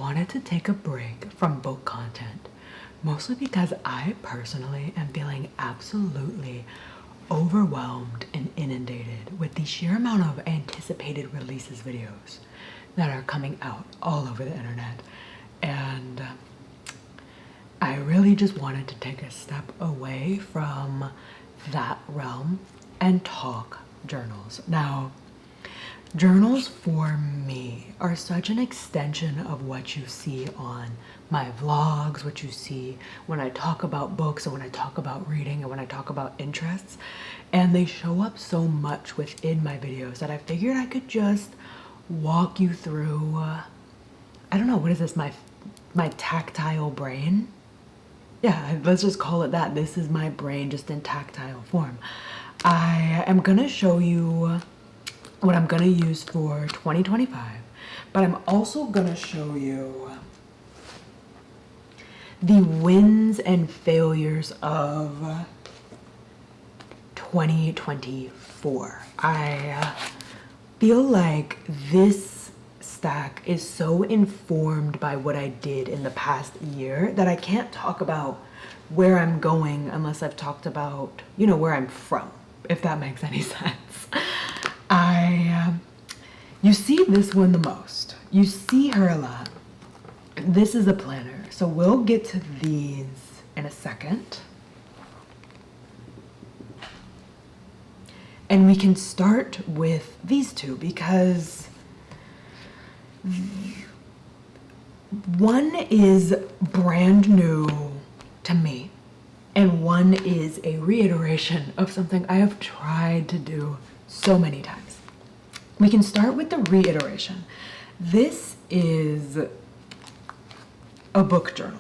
wanted to take a break from book content, mostly because I personally am feeling absolutely overwhelmed and inundated with the sheer amount of anticipated releases videos that are coming out all over the internet. And I really just wanted to take a step away from that realm and talk journals. Now, journals for me are such an extension of what you see on my vlogs, what you see when I talk about books and when I talk about reading and when I talk about interests. And they show up so much within my videos that I figured I could just walk you through, I don't know, what is this, my tactile brain? Yeah, let's just call it that. This is my brain just in tactile form. I am gonna show you what I'm gonna use for 2025, but I'm also gonna show you the wins and failures of 2024. I feel like this stack is so informed by what I did in the past year that I can't talk about where I'm going unless I've talked about, you know, where I'm from, if that makes any sense. You see this one the most. You see her a lot. This is a planner, so we'll get to these in a second. And we can start with these two because one is brand new to me and one is a reiteration of something I have tried to do so many times. We can start with the reiteration. This is a book journal.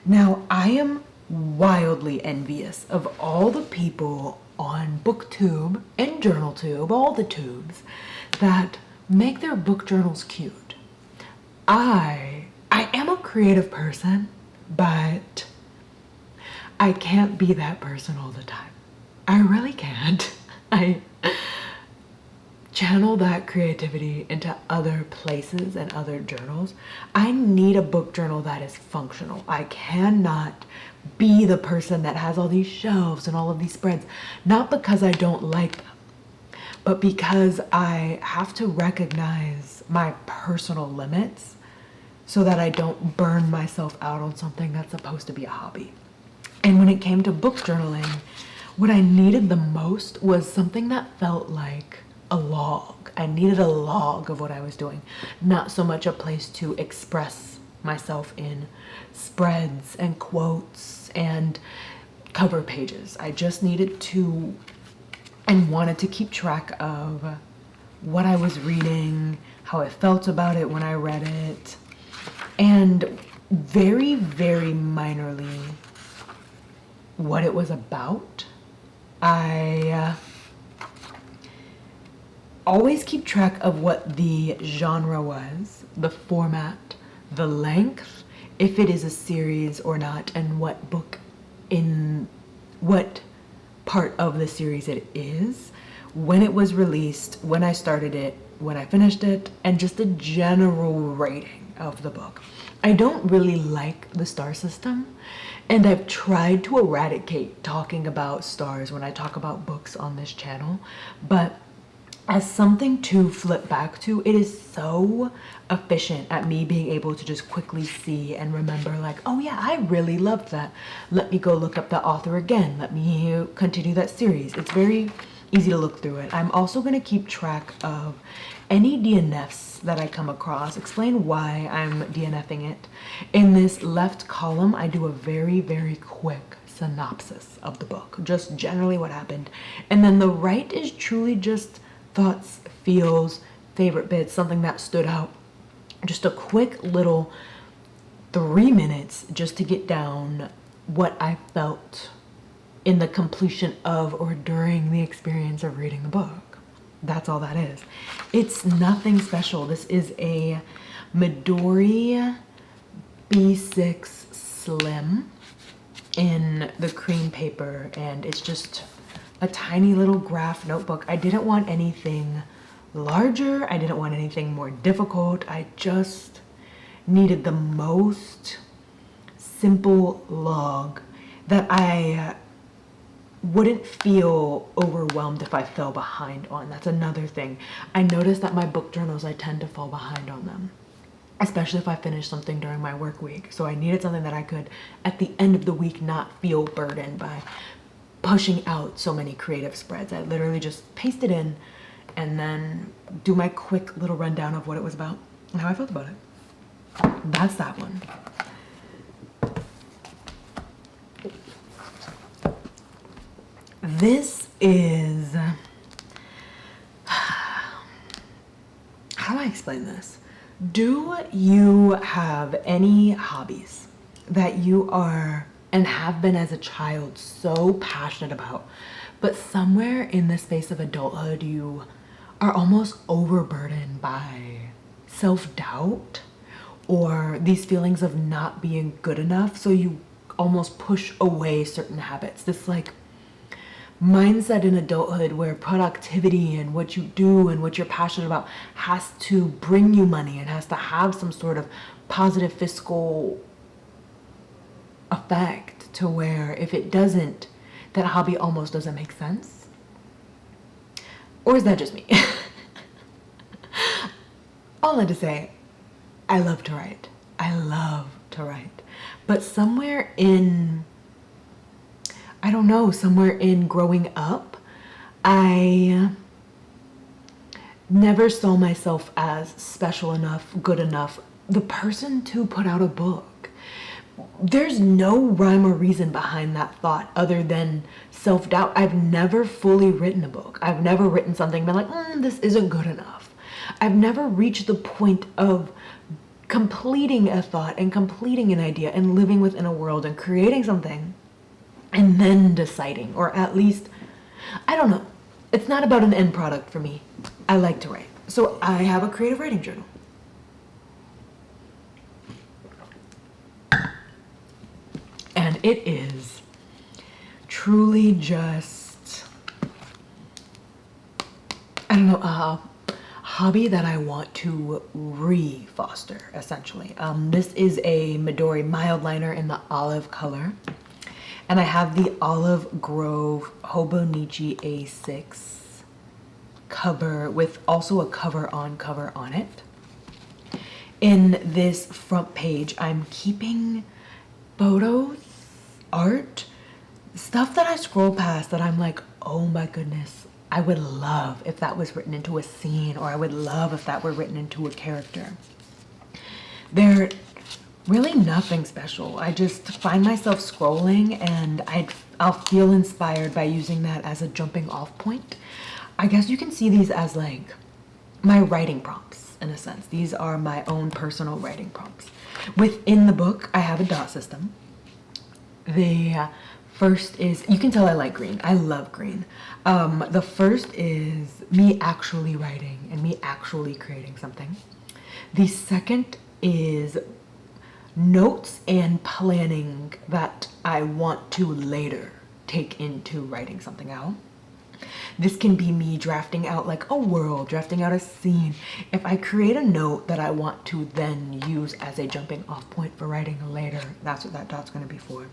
Now, I am wildly envious of all the people on BookTube and JournalTube, all the tubes, that make their book journals cute. I am a creative person, but I can't be that person all the time. I really can't. I channel that creativity into other places and other journals. I need a book journal that is functional. I cannot be the person that has all these shelves and all of these spreads, not because I don't like them, but because I have to recognize my personal limits so that I don't burn myself out on something that's supposed to be a hobby. And when it came to book journaling, what I needed the most was something that felt like a log. I needed a log of what I was doing, not so much a place to express myself in spreads and quotes and cover pages. I just needed to and wanted to keep track of what I was reading, how I felt about it when I read it, and very, very minorly what it was about. I always keep track of what the genre was, the format, the length, if it is a series or not, and what book in what part of the series it is, when it was released, when I started it, when I finished it, and just a general rating of the book. I don't really like the star system, and I've tried to eradicate talking about stars when I talk about books on this channel, but as something to flip back to, it is so efficient at me being able to just quickly see and remember, like, oh yeah, I really loved that. Let me go look up the author again. Let me continue that series. It's very easy to look through it. I'm also going to keep track of any DNFs that I come across, explain why I'm DNFing it. In this left column, I do a very, very quick synopsis of the book, just generally what happened. And then the right is truly just thoughts, feels, favorite bits, something that stood out. Just a quick little 3 minutes just to get down what I felt in the completion of or during the experience of reading the book. That's all that is. It's nothing special. This is a Midori B6 Slim in the cream paper, and it's just a tiny little graph notebook. I didn't want anything larger. I didn't want anything more difficult. I just needed the most simple log that I wouldn't feel overwhelmed if I fell behind on. That's another thing. I noticed that my book journals, I tend to fall behind on them, especially if I finish something during my work week. So I needed something that I could, at the end of the week, not feel burdened by pushing out so many creative spreads. I literally just paste it in and then do my quick little rundown of what it was about and how I felt about it. That's that one. This is, how do I explain this? Do you have any hobbies that you are and have been as a child so passionate about, but somewhere in the space of adulthood you are almost overburdened by self-doubt or these feelings of not being good enough, so you almost push away certain habits? This like mindset in adulthood where productivity and what you do and what you're passionate about has to bring you money and has to have some sort of positive fiscal effect, to where if it doesn't, that hobby almost doesn't make sense. Or is that just me? All that to say, I love to write. I love to write. But somewhere in, I don't know, somewhere in growing up, I never saw myself as special enough, good enough, the person to put out a book. There's no rhyme or reason behind that thought other than self-doubt. I've never fully written a book. I've never written something and been like, this isn't good enough. I've never reached the point of completing a thought and completing an idea and living within a world and creating something and then deciding, or at least, I don't know. It's not about an end product for me. I like to write. So I have a creative writing journal. And it is truly just, I don't know, a hobby that I want to re-foster, essentially. This is a Midori mild liner in the olive color. And I have the Olive Grove Hobonichi A6 cover with also a cover on it. In this front page, I'm keeping photos, art, stuff that I scroll past that I'm like, oh my goodness, I would love if that was written into a scene, or I would love if that were written into a character. They're really nothing special. I just find myself scrolling and I'll feel inspired by using that as a jumping off point. I guess you can see these as like my writing prompts in a sense. These are my own personal writing prompts. Within the book, I have a dot system. The first is, you can tell I like green. I love green. The first is me actually writing and me actually creating something. The second is notes and planning that I want to later take into writing something out. This can be me drafting out like a world, drafting out a scene. If I create a note that I want to then use as a jumping off point for writing later, that's what that dot's going to be for.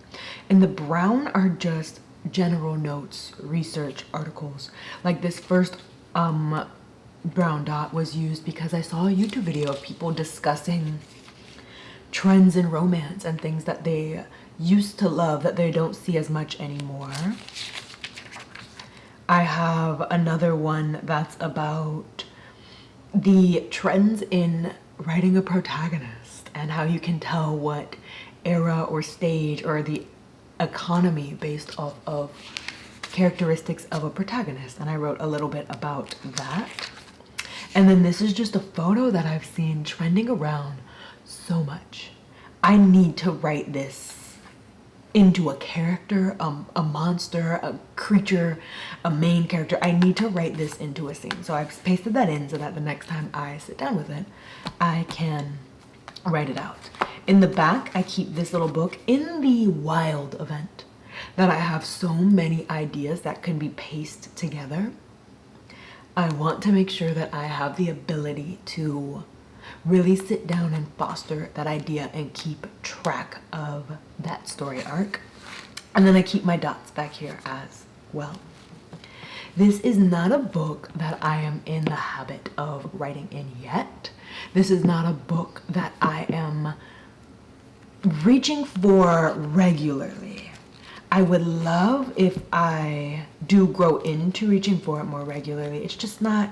And the brown are just general notes, research, articles. Like this first brown dot was used because I saw a YouTube video of people discussing trends in romance and things that they used to love that they don't see as much anymore. I have another one that's about the trends in writing a protagonist and how you can tell what era or stage or the economy based off of characteristics of a protagonist. And I wrote a little bit about that. And then this is just a photo that I've seen trending around so much. I need to write this into a character, a monster, a creature, a main character. I need to write this into a scene. So I've pasted that in so that the next time I sit down with it, I can write it out. In the back, I keep this little book in the wild event that I have so many ideas that can be pasted together. I want to make sure that I have the ability to really sit down and foster that idea and keep track of that story arc. And then I keep my dots back here as well. This is not a book that I am in the habit of writing in yet. This is not a book that I am reaching for regularly. I would love if I do grow into reaching for it more regularly. It's just not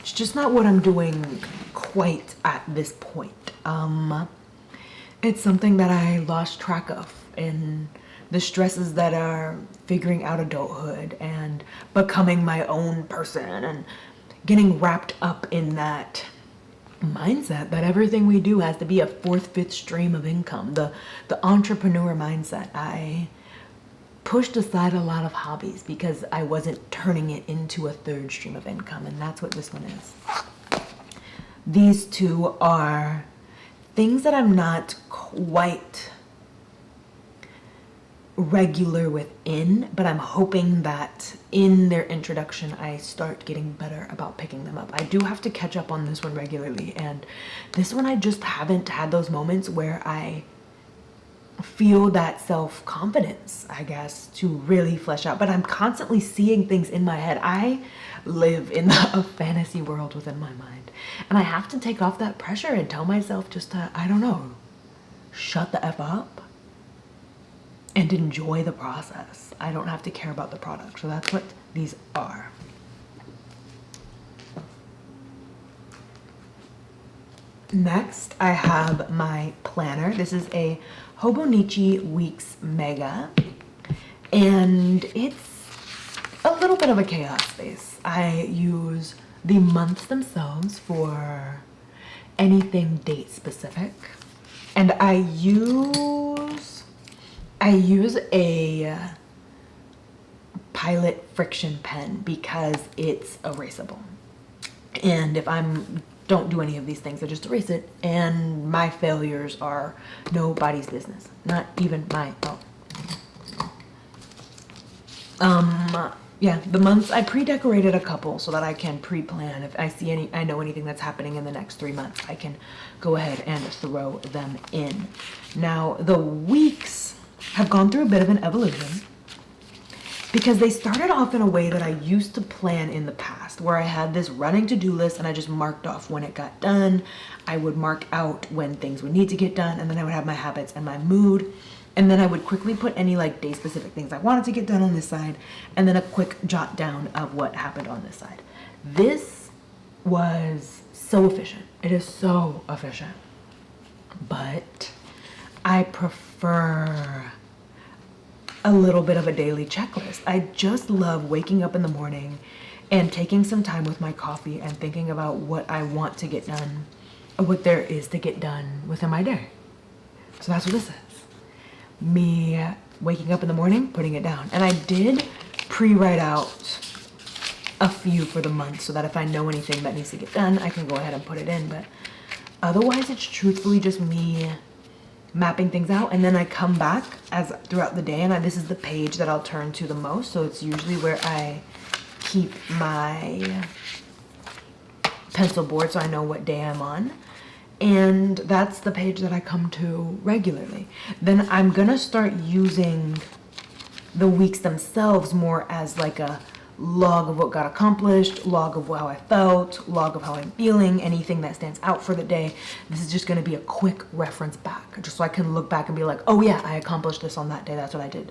what I'm doing quite at this point. It's something that I lost track of in the stresses that are figuring out adulthood and becoming my own person and getting wrapped up in that mindset that everything we do has to be a fourth, fifth stream of income. The entrepreneur mindset. I pushed aside a lot of hobbies because I wasn't turning it into a third stream of income, and that's what this one is. These two are things that I'm not quite regular within, but I'm hoping that in their introduction I start getting better about picking them up. I do have to catch up on this one regularly, and this one I just haven't had those moments where I feel that self-confidence, I guess, to really flesh out. But I'm constantly seeing things in my head. I live in a fantasy world within my mind, and I have to take off that pressure and tell myself just to, I don't know, shut the F up and enjoy the process. I don't have to care about the product. So that's what these are. Next, I have my planner. This is a Hobonichi Weeks Mega, and it's a little bit of a chaos space. I use the months themselves for anything date specific, and I use a Pilot friction pen because it's erasable. And if don't do any of these things, I just erase it, and my failures are nobody's business, not even my own. Yeah, the months, I pre-decorated a couple so that I can pre-plan. If I know anything that's happening in the next 3 months, I can go ahead and throw them in. Now, the weeks have gone through a bit of an evolution because they started off in a way that I used to plan in the past, where I had this running to-do list and I just marked off when it got done. I would mark out when things would need to get done, and then I would have my habits and my mood, and then I would quickly put any like day-specific things I wanted to get done on this side, and then a quick jot down of what happened on this side. This was so efficient. It is so efficient. But I prefer a little bit of a daily checklist. I just love waking up in the morning and taking some time with my coffee and thinking about what I want to get done, or what there is to get done within my day. So that's what this is. Me waking up in the morning, putting it down. And I did pre-write out a few for the month so that if I know anything that needs to get done, I can go ahead and put it in. But otherwise, it's truthfully just me mapping things out, and then I come back as throughout the day, and this is the page that I'll turn to the most, so it's usually where I keep my pencil board so I know what day I'm on, and that's the page that I come to regularly. Then I'm gonna start using the weeks themselves more as like a log of what got accomplished, log of how I felt, log of how I'm feeling, anything that stands out for the day. This is just going to be a quick reference back, just so I can look back and be like, oh yeah, I accomplished this on that day, that's what I did.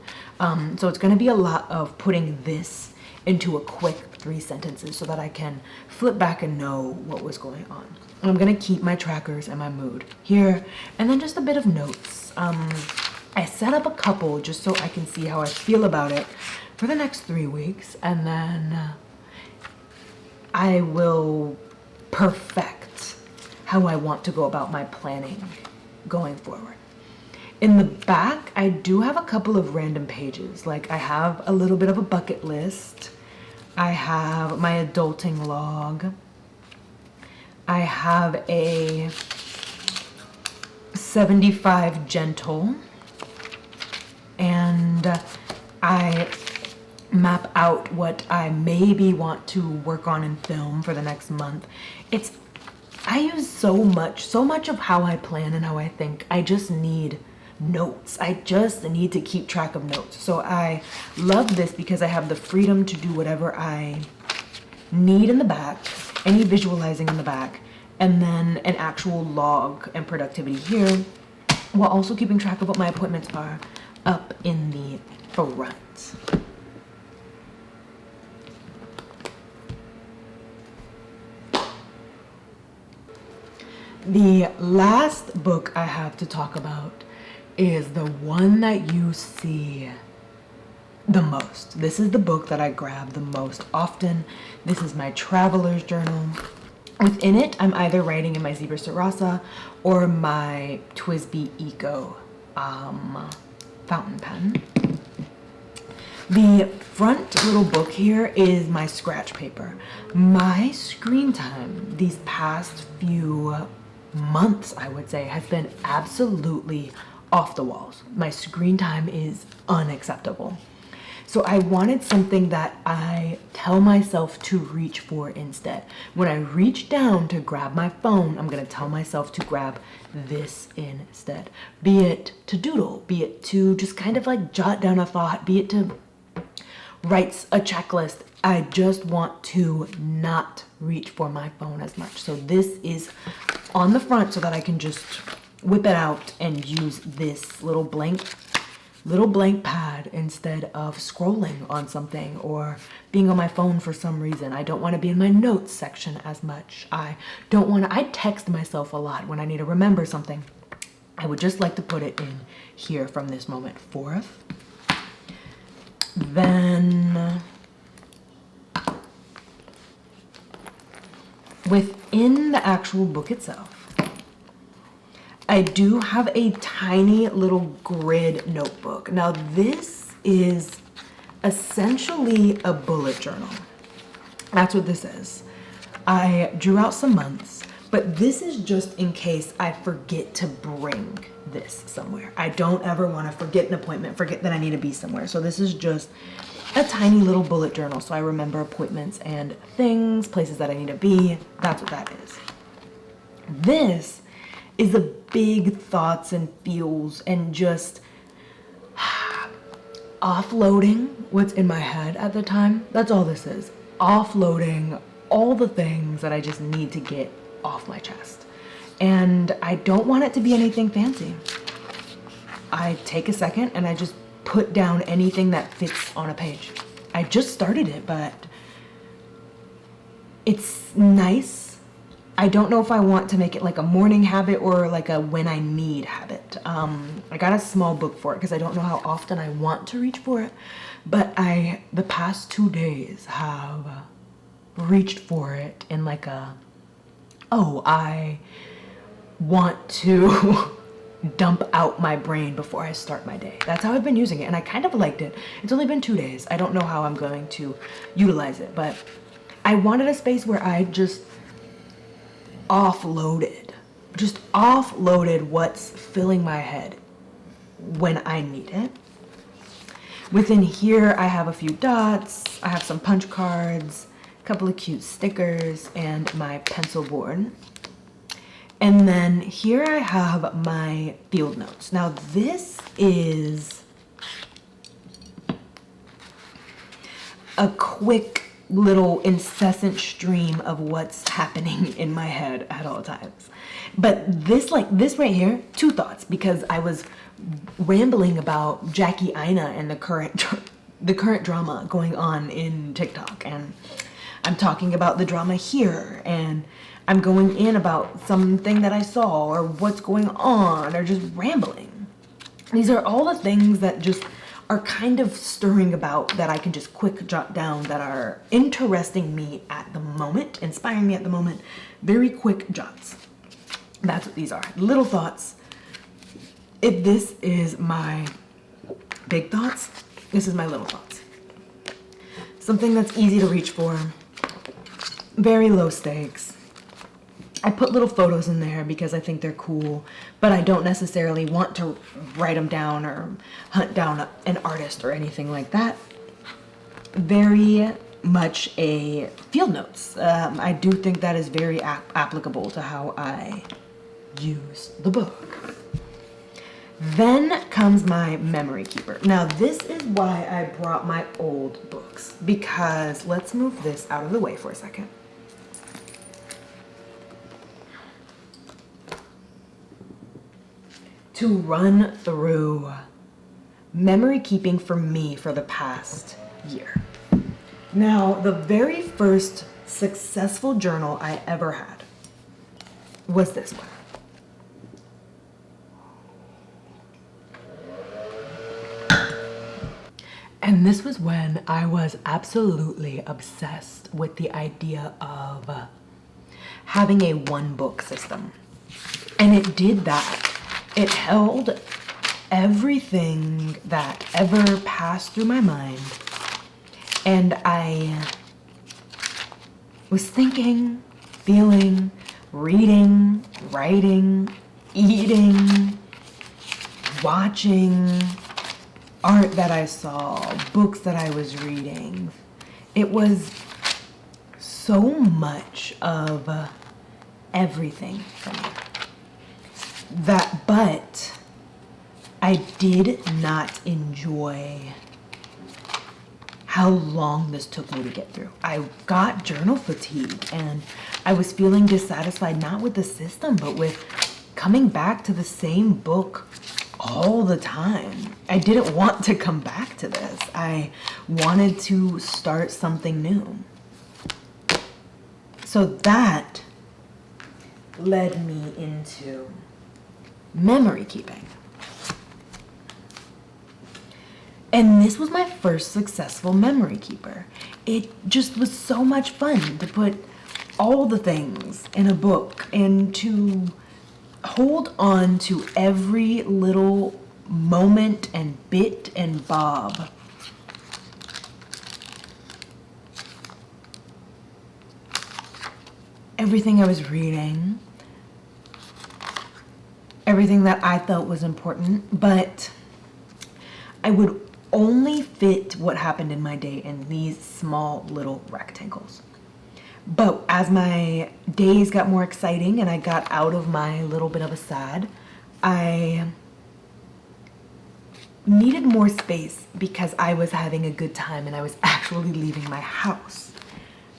So it's going to be a lot of putting this into a quick 3 sentences so that I can flip back and know what was going on. And I'm going to keep my trackers and my mood here, and then just a bit of notes. I set up a couple just so I can see how I feel about it for the next 3 weeks, and then I will perfect how I want to go about my planning going forward. In the back, I do have a couple of random pages. Like I have a little bit of a bucket list. I have my adulting log. I have a 75 gentle, and I map out what I maybe want to work on in film for the next month. I I use so much of how I plan and how I think. I just need notes. I just need to keep track of notes. So I love this because I have the freedom to do whatever I need in the back, any visualizing in the back, and then an actual log and productivity here, while also keeping track of what my appointments are up in the front. The last book I have to talk about is the one that you see the most. This is the book that I grab the most often. This is my traveler's journal. Within it, I'm either writing in my Zebra Sarasa or my TWSBI Eco fountain pen. The front little book here is my scratch paper. My screen time these past few months, I would say, has been absolutely off the walls. My screen time is unacceptable. So I wanted something that I tell myself to reach for instead. When I reach down to grab my phone, I'm gonna tell myself to grab this instead. Be it to doodle, be it to just kind of like jot down a thought, be it to write a checklist. I just want to not reach for my phone as much. So this is on the front so that I can just whip it out and use this little blank pad instead of scrolling on something or being on my phone for some reason. I don't want to be in my notes section as much. I text myself a lot when I need to remember something. I would just like to put it in here from this moment forth. Then within the actual book itself, I do have a tiny little grid notebook. Now this is essentially a bullet journal. That's what this is. I drew out some months, but this is just in case I forget to bring this somewhere. I don't ever want to forget an appointment, forget that I need to be somewhere. So this is just a tiny little bullet journal. So I remember appointments and things, places that I need to be. That's what that is. This is the big thoughts and feels and just offloading what's in my head at the time. That's all this is. Offloading all the things that I just need to get off my chest. And I don't want it to be anything fancy. I take a second and I just put down anything that fits on a page. I just started it, but it's nice. I don't know if I want to make it like a morning habit or like a when I need habit. I got a small book for it because I don't know how often I want to reach for it. But the past 2 days have reached for it in like I want to dump out my brain before I start my day. That's how I've been using it, and I kind of liked it. It's only been 2 days. I don't know how I'm going to utilize it, but I wanted a space where I just offloaded what's filling my head when I need it. Within here, I have a few dots, I have some punch cards, a couple of cute stickers, and my pencil board. And then here I have my field notes. Now this is a quick little incessant stream of what's happening in my head at all times. But this right here, 2 thoughts, because I was rambling about Jackie Aina and the current drama going on in TikTok, and I'm talking about the drama here, and I'm going in about something that I saw or what's going on, or just rambling. These are all the things that just are kind of stirring about that I can just quick jot down that are interesting me at the moment, inspiring me at the moment. Very quick jots. That's what these are. Little thoughts. If this is my big thoughts, this is my little thoughts. Something that's easy to reach for. Very low stakes. I put little photos in there because I think they're cool, but I don't necessarily want to write them down or hunt down an artist or anything like that. Very much a field notes. I do think that is very applicable to how I use the book. Then comes my memory keeper. Now this is why I brought my old books, because let's move this out of the way for a second. To run through memory keeping for me for the past year. Now, the very first successful journal I ever had was this one. And this was when I was absolutely obsessed with the idea of having a one book system. And it did that. It held everything that ever passed through my mind. And I was thinking, feeling, reading, writing, eating, watching, art that I saw, books that I was reading. It was so much of everything for me. But I did not enjoy how long this took me to get through. I got journal fatigue and I was feeling dissatisfied, not with the system, but with coming back to the same book all the time. I didn't want to come back to this. I wanted to start something new. So that led me into memory keeping. And this was my first successful memory keeper. It just was so much fun to put all the things in a book and to hold on to every little moment and bit and bob. Everything I was reading, everything that I felt was important, but I would only fit what happened in my day in these small little rectangles. But as my days got more exciting and I got out of my little bit of a sad, I needed more space because I was having a good time and I was actually leaving my house.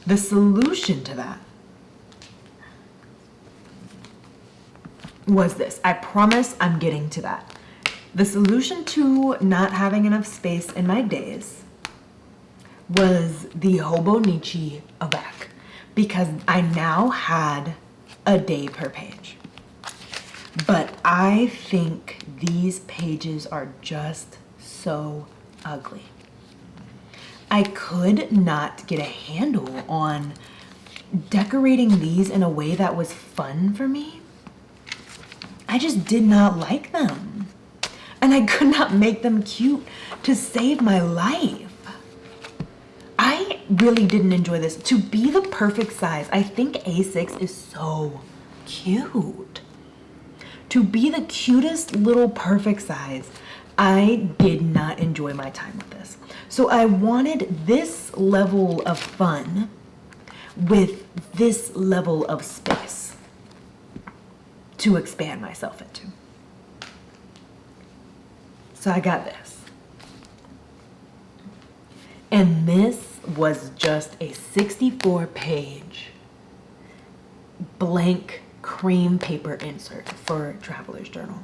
The solution to that was this. I promise I'm getting to that. The solution to not having enough space in my days was the hobonichi back, because I now had a day per page. But I think these pages are just so ugly. I could not get a handle on decorating these in a way that was fun for me. I just did not like them. And I could not make them cute to save my life. I really didn't enjoy this. To be the perfect size, I think A6 is so cute. To be the cutest little perfect size, I did not enjoy my time with this. So I wanted this level of fun with this level of space to expand myself into. So I got this. And this was just a 64-page blank cream paper insert for Traveler's Journal.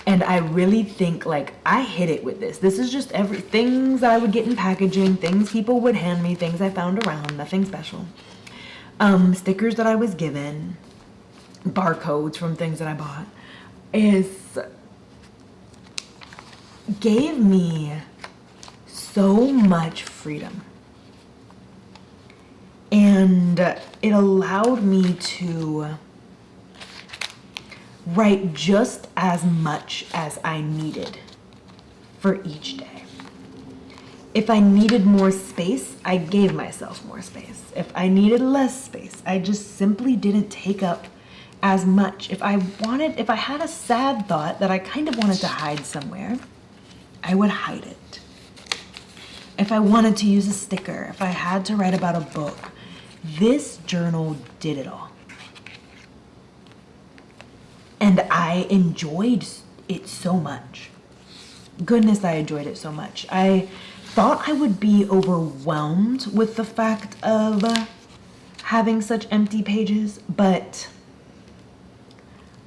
And I really think like I hit it with this. This is just things I would get in packaging, things people would hand me, things I found around, nothing special. Stickers that I was given, barcodes from things that I bought, gave me so much freedom. And it allowed me to write just as much as I needed for each day. If I needed more space, I gave myself more space. If I needed less space, I just simply didn't take up as much. If I had a sad thought that I kind of wanted to hide somewhere, I would hide it. if I wanted to use a sticker, if I had to write about a book, this journal did it all. And I enjoyed it so much. Goodness, I enjoyed it so much. I thought I would be overwhelmed with the fact of having such empty pages, but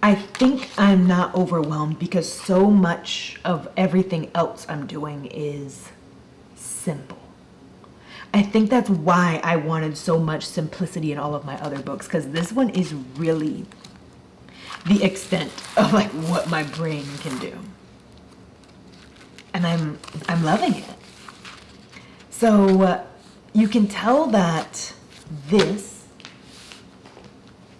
I think I'm not overwhelmed because so much of everything else I'm doing is simple. I think that's why I wanted so much simplicity in all of my other books, because this one is really the extent of like what my brain can do. And I'm loving it. So you can tell that this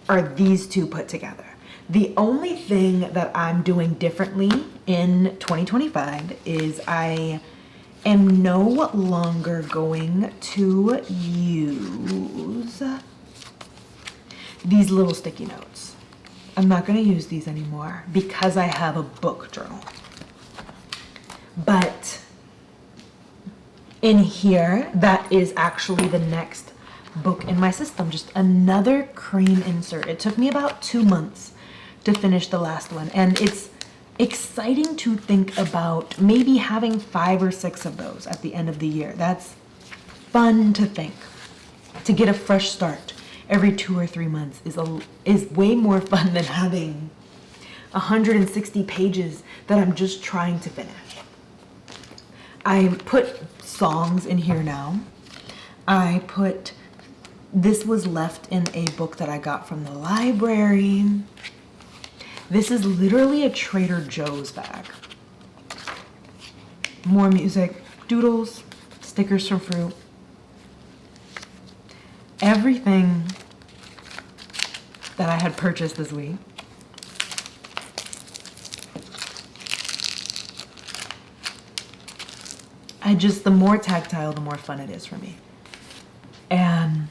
are these two put together. The only thing that I'm doing differently in 2025 is I am no longer going to use these little sticky notes. I'm not going to use these anymore because I have a book journal. But in here, that is actually the next book in my system. Just another cream insert. It took me about 2 months to finish the last one. And it's exciting to think about maybe having 5 or 6 of those at the end of the year. That's fun to think. To get a fresh start every 2 or 3 months is way more fun than having 160 pages that I'm just trying to finish. I put songs in here now. This was left in a book that I got from the library. This is literally a Trader Joe's bag. More music, doodles, stickers from fruit. Everything that I had purchased this week. The more tactile, the more fun it is for me. And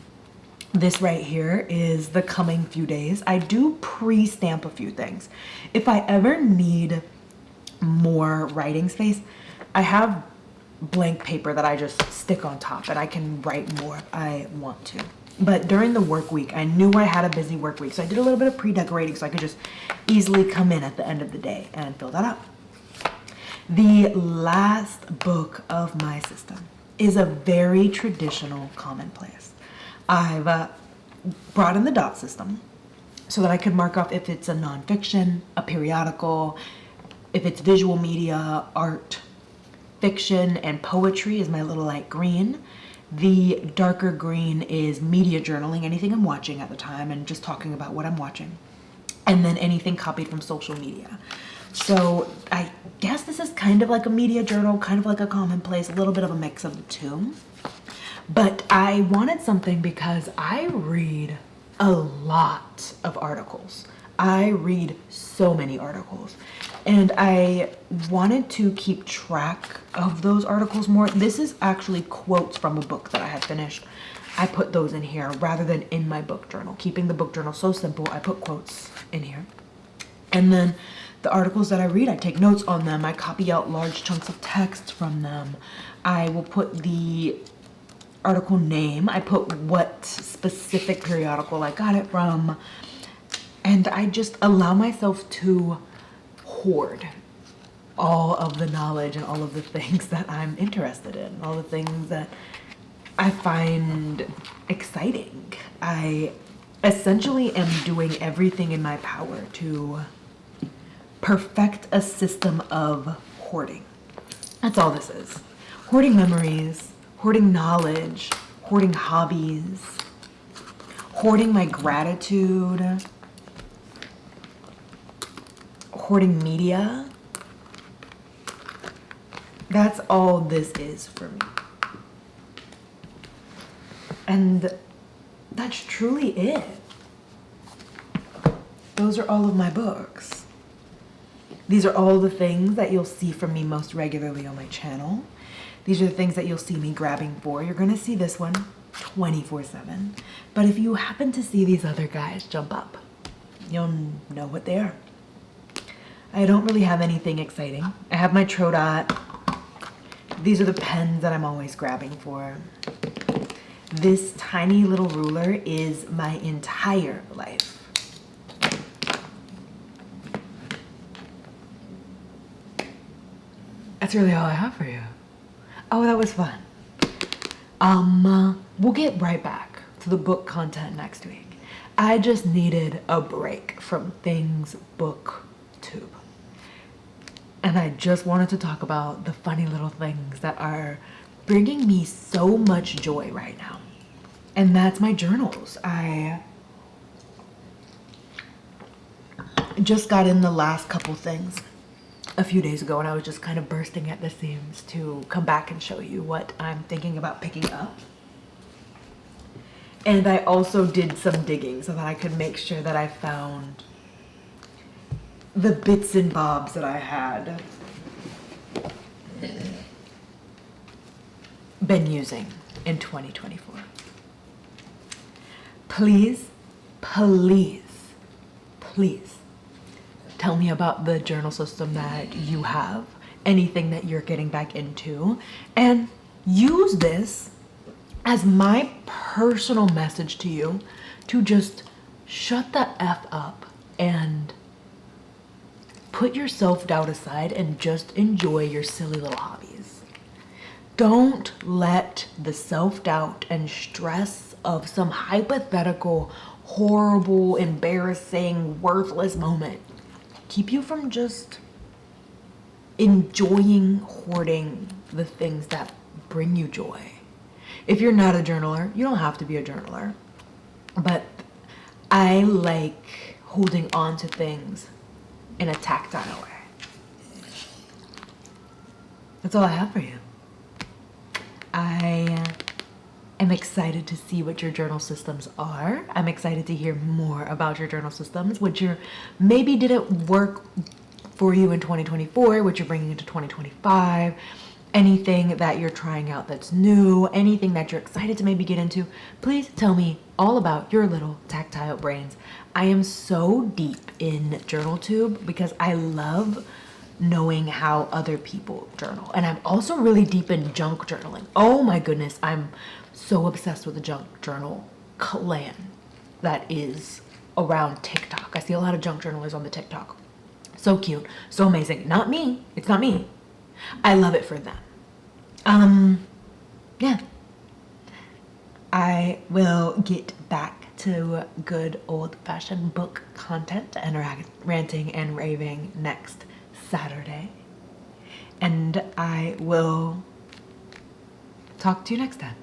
this right here is the coming few days. I do pre-stamp a few things. If I ever need more writing space, I have blank paper that I just stick on top and I can write more if I want to. But during the work week, I knew I had a busy work week, so I did a little bit of pre-decorating so I could just easily come in at the end of the day and fill that up. The last book of my system is a very traditional commonplace. I've brought in the dot system so that I could mark off if it's a nonfiction, a periodical, if it's visual media, art, fiction, and poetry is my little light green. The darker green is media journaling, anything I'm watching at the time and just talking about what I'm watching. And then anything copied from social media. So I guess this is kind of like a media journal, kind of like a commonplace, a little bit of a mix of the two. But I wanted something because I read a lot of articles. I read so many articles. And I wanted to keep track of those articles more. This is actually quotes from a book that I had finished. I put those in here rather than in my book journal. Keeping the book journal so simple, I put quotes in here. And then the articles that I read, I take notes on them. I copy out large chunks of text from them. I will put the article name. I put what specific periodical I got it from. And I just allow myself to hoard all of the knowledge and all of the things that I'm interested in, all the things that I find exciting. I essentially am doing everything in my power to perfect a system of hoarding. That's all this is. Hoarding memories, hoarding knowledge, hoarding hobbies, hoarding my gratitude, hoarding media. That's all this is for me. And that's truly it. Those are all of my books. These are all the things that you'll see from me most regularly on my channel. These are the things that you'll see me grabbing for. You're gonna see this one 24/7. But if you happen to see these other guys jump up, you'll know what they are. I don't really have anything exciting. I have my Trodot. These are the pens that I'm always grabbing for. This tiny little ruler is my entire life. That's really all I have for you. Oh, that was fun. We'll get right back to the book content next week. I just needed a break from things booktube. And I just wanted to talk about the funny little things that are bringing me so much joy right now. And that's my journals. I just got in the last couple things a few days ago, and I was just kind of bursting at the seams to come back and show you what I'm thinking about picking up. And I also did some digging so that I could make sure that I found the bits and bobs that I had been using in 2024. Please, please, please tell me about the journal system that you have, anything that you're getting back into, and use this as my personal message to you to just shut the F up and put your self-doubt aside and just enjoy your silly little hobbies. Don't let the self-doubt and stress of some hypothetical, horrible, embarrassing, worthless moment keep you from just enjoying hoarding the things that bring you joy. If you're not a journaler, you don't have to be a journaler, but I like holding on to things in a tactile way. That's all I have for you. I am excited to see what your journal systems are. I'm excited to hear more about your journal systems, which maybe didn't work for you in 2024, which you're bringing into 2025. Anything that you're trying out that's new, anything that you're excited to maybe get into, please tell me all about your little tactile brains. I am so deep in JournalTube because I love knowing how other people journal. And I'm also really deep in junk journaling. Oh my goodness, I'm so obsessed with the junk journal clan that is around TikTok. I see a lot of junk journalers on the TikTok. So cute, so amazing. Not me, it's not me. I love it for them. Yeah. I will get back to good old-fashioned book content and ranting and raving next Saturday. And I will talk to you next time.